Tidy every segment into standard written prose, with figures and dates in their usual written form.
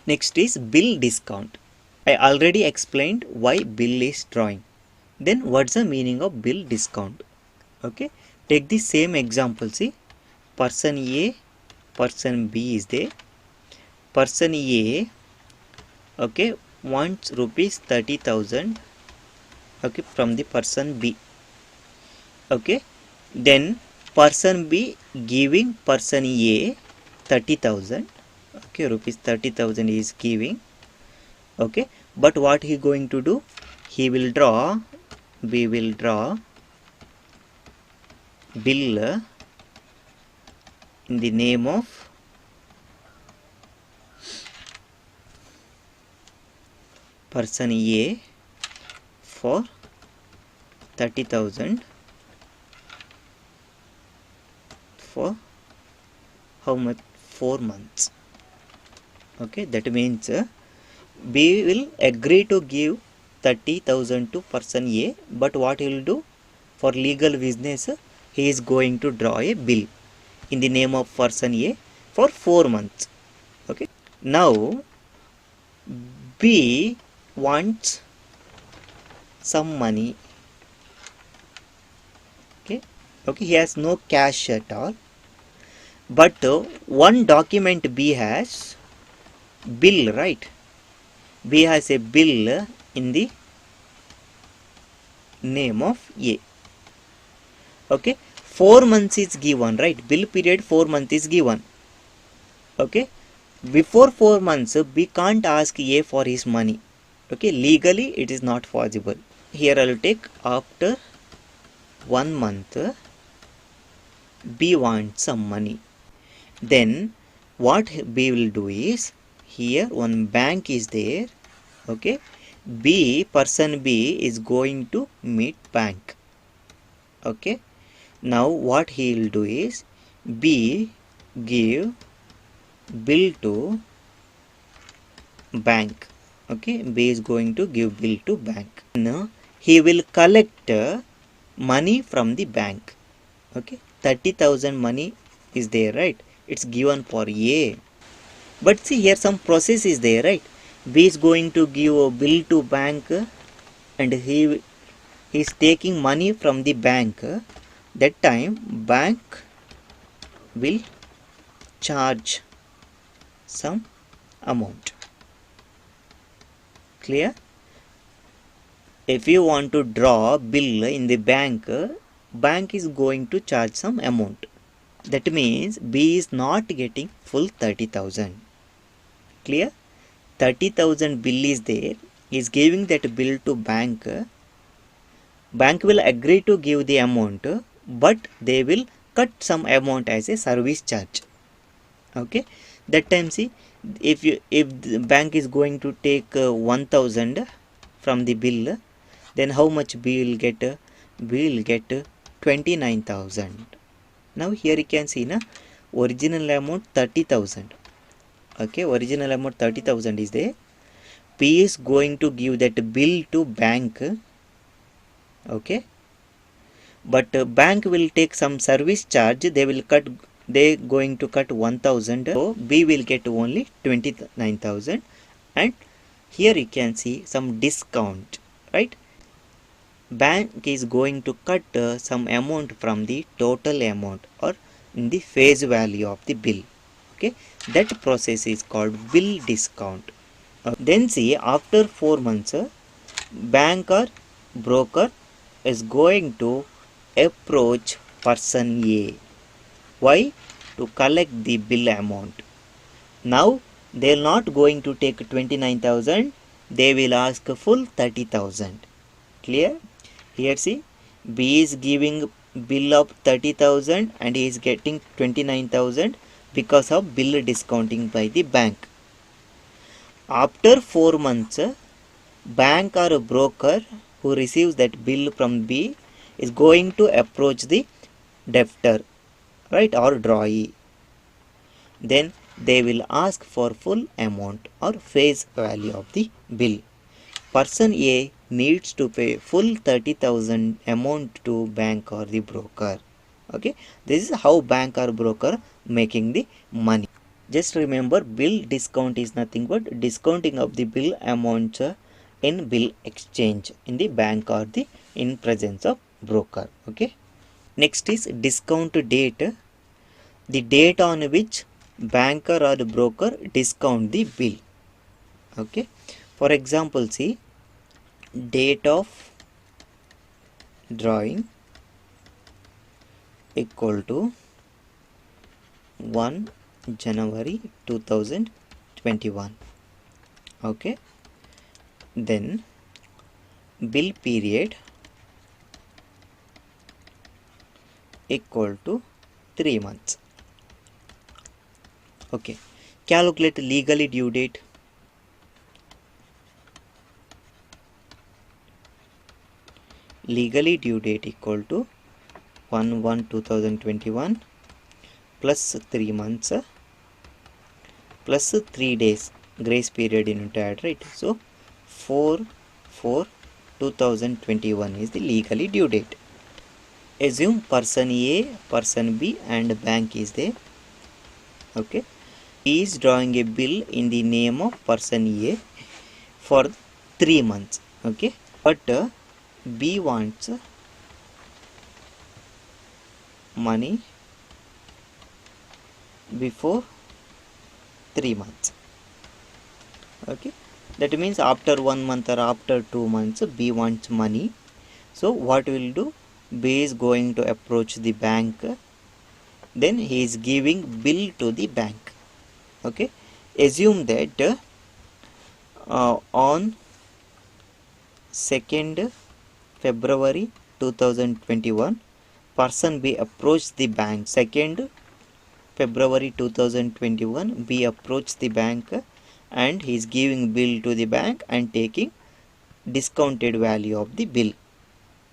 Next is bill discount. I already explained why bill is drawing. Then what's the meaning of bill discount? Okay, take the same example. See, person A, person B is there. Person A, okay, wants rupees 30,000, okay, from the person B. Okay, then person B giving person A 30,000. Okay, rupees 30,000 is giving. Okay, but what he going to do? He will draw, B will draw bill in the name of person A for 30,000 for how much? 4 months. Okay, that means B will agree to give 30,000 to person A, but what he will do? For legal business, he is going to draw a bill in the name of person A for 4 months. Okay, now B wants some money. Okay, he has no cash at all, but one document B has bill, right? B has a bill in the name of A. Okay, 4 months is given, right? Bill period 4 months is given. Okay, before 4 months B can't ask A for his money. Okay, legally it is not possible. Here I will take after 1 month B wants some money. Then what B will do is, here one bank is there. Okay, person B is going to meet bank. Okay, now what he will do is, B give bill to bank. Okay, B is going to give bill to bank. Now he will collect money from the bank. Okay, 30,000 money is there, right? It's given for A. But see, here some process is there, right? B is going to give a bill to bank, and he is taking money from the bank. That time bank will charge some amount. Clear? If you want to draw bill in the bank, bank is going to charge some amount. That means B is not getting full 30,000. Clear? 30,000 bill is there. He is giving that bill to bank. Bank will agree to give the amount, but they will cut some amount as a service charge. Okay, that time see, if the bank is going to take 1,000 from the bill, then how much B will get? B will get 29,000. Now here you can see, original amount 30,000. Okay, original amount 30,000 is there. P is going to give that bill to bank. Okay, but bank will take some service charge. They going to cut 1,000. So B will get only 29,000. And here you can see some discount, right? Bank is going to cut some amount from the total amount or in the face value of the bill. Okay, that process is called bill discount. Then see, after 4 months, bank or broker is going to approach person A. Why? To collect the bill amount. Now they are not going to take 29,000, they will ask full 30,000. Clear? Here see, B is giving bill of 30,000 and he is getting 29,000 because of bill discounting by the bank. After 4 months, bank or broker who receives that bill from B is going to approach the debtor, right, or drawee. Then they will ask for full amount or face value of the bill. Person A needs to pay full 30,000 amount to bank or the broker. Okay, this is how bank or broker making the money. Just remember, bill discount is nothing but discounting of the bill amounts in bill exchange in the bank or the in presence of broker. Okay. Next is discount date, the date on which banker or broker discount the bill. Okay. For example, see, date of drawing equal to 1 January 2021. Okay. Then bill period equal to 3 months. Okay. Calculate legally due date. Legally due date equal to 1/1/2021 plus 3 months plus 3 days grace period in add, right? So 4/4/2021 is the legally due date. Assume person A, person B and bank is there. Okay. He is drawing a bill in the name of person A for 3 months. Okay. But B wants money before 3 months. Okay. That means after 1 month or after 2 months, B wants money. So what will do? B is going to approach the bank. Then he is giving bill to the bank. Okay. Assume that on 2nd February 2021, person B approached the bank. 2nd February 2021, B approached the bank and he is giving bill to the bank and taking discounted value of the bill.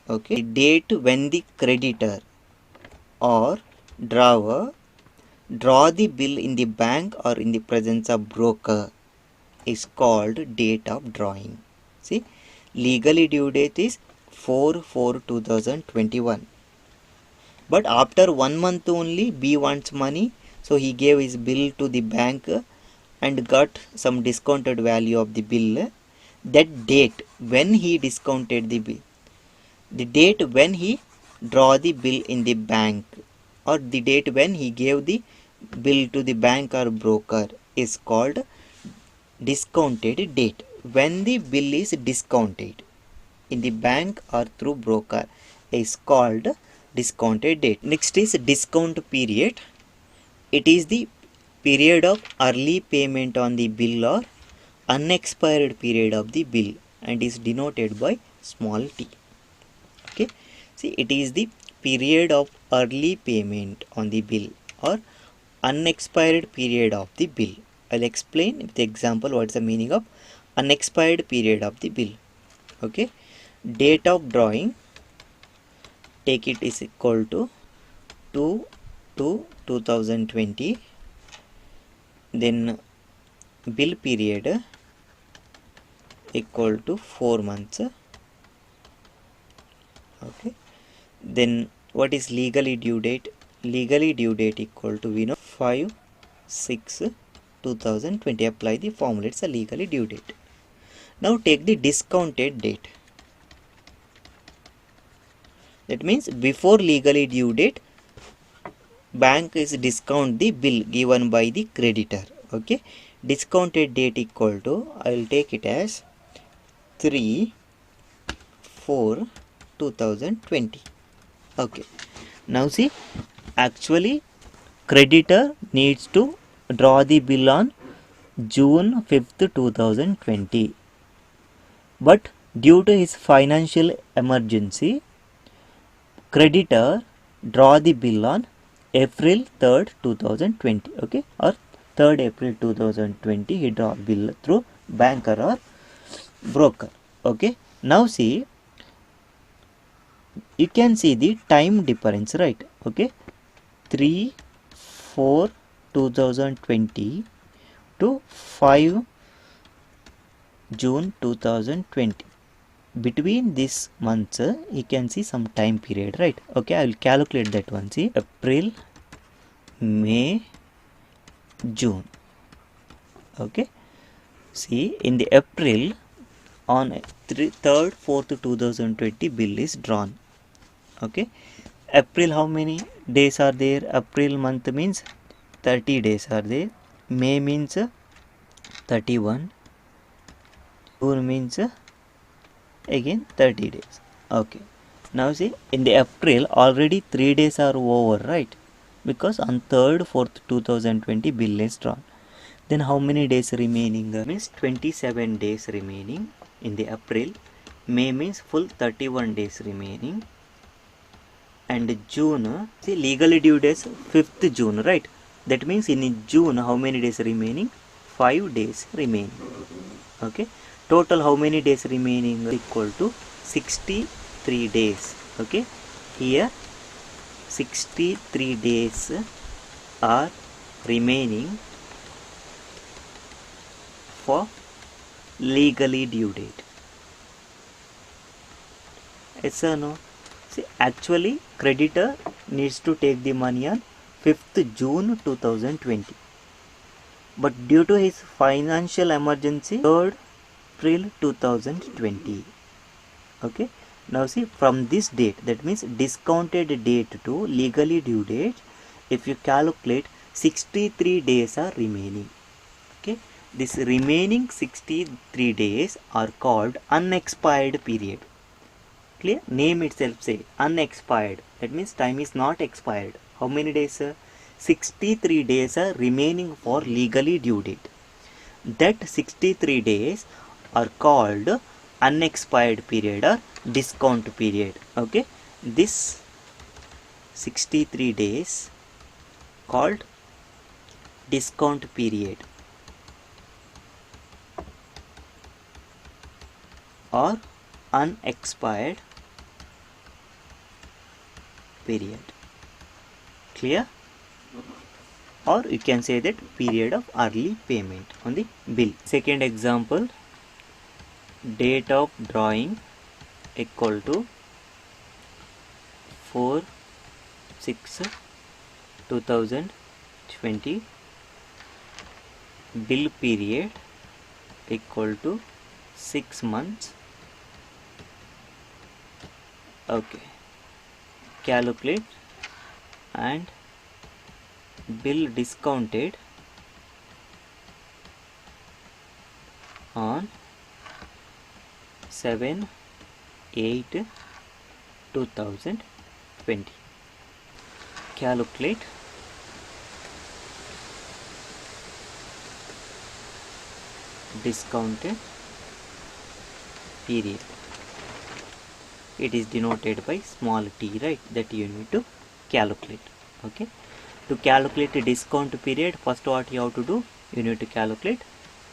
Okay. The date when the creditor or drawer draw the bill in the bank or in the presence of broker is called date of drawing. See, legally due date is 4/4/2021. But after 1 month only B wants money, so he gave his bill to the bank and got some discounted value of the bill. That date when he discounted the bill, the date when he draw the bill in the bank or the date when he gave the bill to the bank or broker is called discounted date. When the bill is discounted in the bank or through broker is called discounted date. Next is discount period. It is the period of early payment on the bill or unexpired period of the bill and is denoted by small t. Okay. See, it is the period of early payment on the bill or unexpired period of the bill. I'll explain with the example what's the meaning of unexpired period of the bill. Okay. Date of drawing, take it is equal to 2/2/2020. Then bill period equal to 4 months. Okay. Then what is legally due date? Legally due date equal to 5/6/2020. Apply the formula. It's a legally due date. Now take the discounted date. That means before legally due date, bank is discount the bill given by the creditor. Okay. Discounted date equal to, I will take it as 3/4/2020. Okay. Now see, actually creditor needs to draw the bill on June 5th 2020. But due to his financial emergency, creditor draw the bill on April 3rd 2020. Okay. Or 3rd April 2020 he draw bill through banker or broker. Okay. Now see, you can see the time difference, right? Okay. 3/4/2020 to 5 June 2020. Between this months, you can see some time period, right? Okay, I will calculate that one. See, April, May, June. Okay, see, in the April, on 3rd 4th 2020 bill is drawn. Okay, April, how many days are there? April month means 30 days are there. May means 31. June means again 30 days. Okay, now see, in the April already 3 days are over, right? Because on 3rd 4th 2020 bill is drawn. Then how many days remaining? Means 27 days remaining in the April. May means full 31 days remaining. And June, see, legally due days 5th June, right? That means in June how many days remaining? 5 days remaining. Okay, total how many days remaining? Equal to 63 days. Okay, here 63 days are remaining for legally due date. Yes or no? See, actually creditor needs to take the money on 5th June 2020. But due to his financial emergency, 3rd April 2020. Okay. Now see, from this date, that means discounted date to legally due date, if you calculate, 63 days are remaining. Okay. This remaining 63 days are called unexpired period. Clear? Name itself say unexpired. That means time is not expired. How many days? 63 days are remaining for legally due date. That 63 days are called unexpired period or discount period. Okay, this 63 days called discount period or unexpired period. Clear? Or you can say that period of early payment on the bill. Second example, date of drawing equal to 4/6/2020, bill period equal to 6 months. Okay, calculate and bill discounted on 7/8/2020. Calculate discounted period. It is denoted by small t, right? That you need to calculate. Okay, to calculate a discount period, first what you have to do, you need to calculate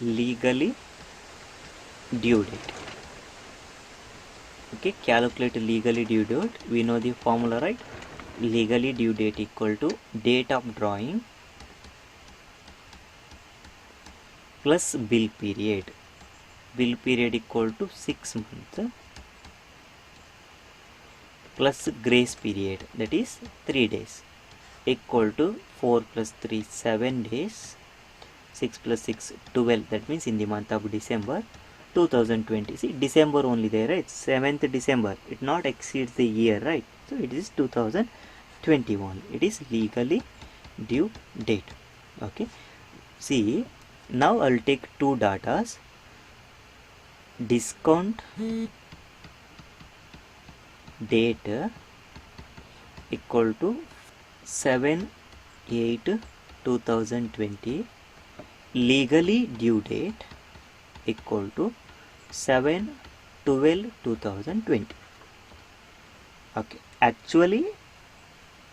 legally due date. Okay, calculate legally due date. We know the formula, right? Legally due date equal to date of drawing plus bill period. Bill period equal to 6 months plus grace period, that is 3 days, equal to 4 plus 3 7 days, 6 plus 6 12, that means in the month of December 2020. See, December only there, right? 7th December, it not exceeds the year, right? So it is 2021. It is legally due date. Okay, see, now I'll take two datas. Discount date equal to 7/8/2020, legally due date equal to 7/12/2020. Okay, actually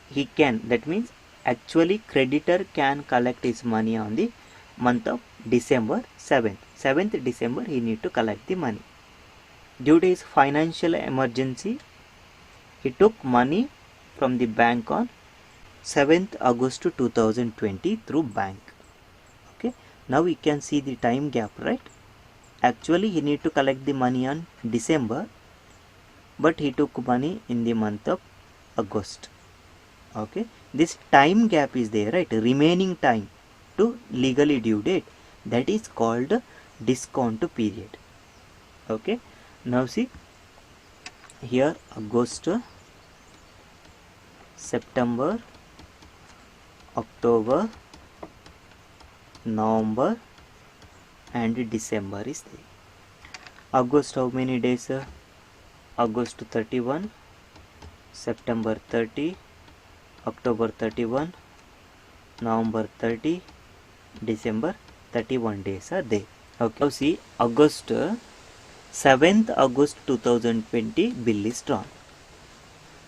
he can, that means actually creditor can collect his money on the month of December 7th December he need to collect the money. Due to his financial emergency, he took money from the bank on 7th August 2020 through bank. Okay, now we can see the time gap, right? Actually he need to collect the money on December, but he took money in the month of August. Okay, this time gap is there, right? Remaining time, to legally due date, that is called discount period. Okay, now see here August, September, October, November and December is there. August how many days? August 31, September 30, October 31, November 30, December 31 days are there. Okay, now see August 7th August 2020 bill is drawn.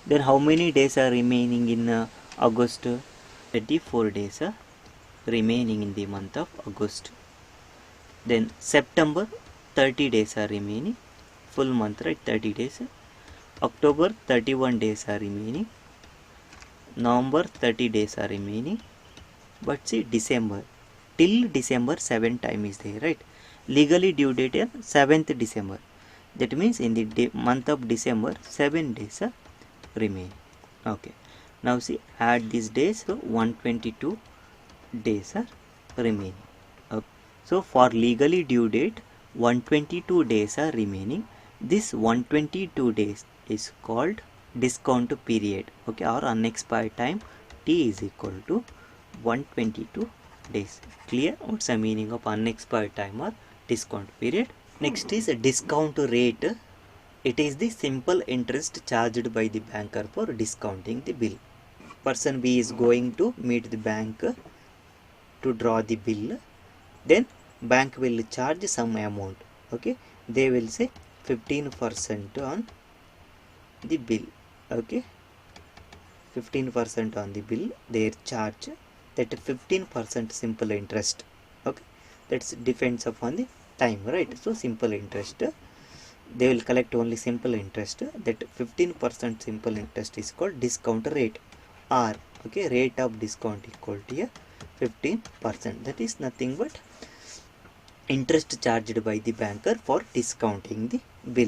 Then how many days are remaining in August? 34 days are remaining in the month of August. Then September 30 days are remaining, full month, right? 30 days. October 31 days are remaining, November 30 days are remaining, but see December, till December 7 time is there, right? Legally due date is 7th December. That means in the month of December 7 days are remaining. Okay, now see add these days, so 122 days are remaining. Okay. So for legally due date 122 days are remaining. This 122 days is called discount period. Okay, or unexpired time, T is equal to 122 days. Clear? What's the meaning of unexpired time or discount period? Next is a discount rate. It is the simple interest charged by the banker for discounting the bill. Person B is going to meet the bank to draw the bill. Then bank will charge some amount. Okay, they will say 15% on the bill. Okay, 15% on the bill they charge, that 15% simple interest. Okay, that depends upon the time, right? So simple interest, they will collect only simple interest. That 15% simple interest is called discount rate, R. Okay, rate of discount equal to 15%. That is nothing but interest charged by the banker for discounting the bill.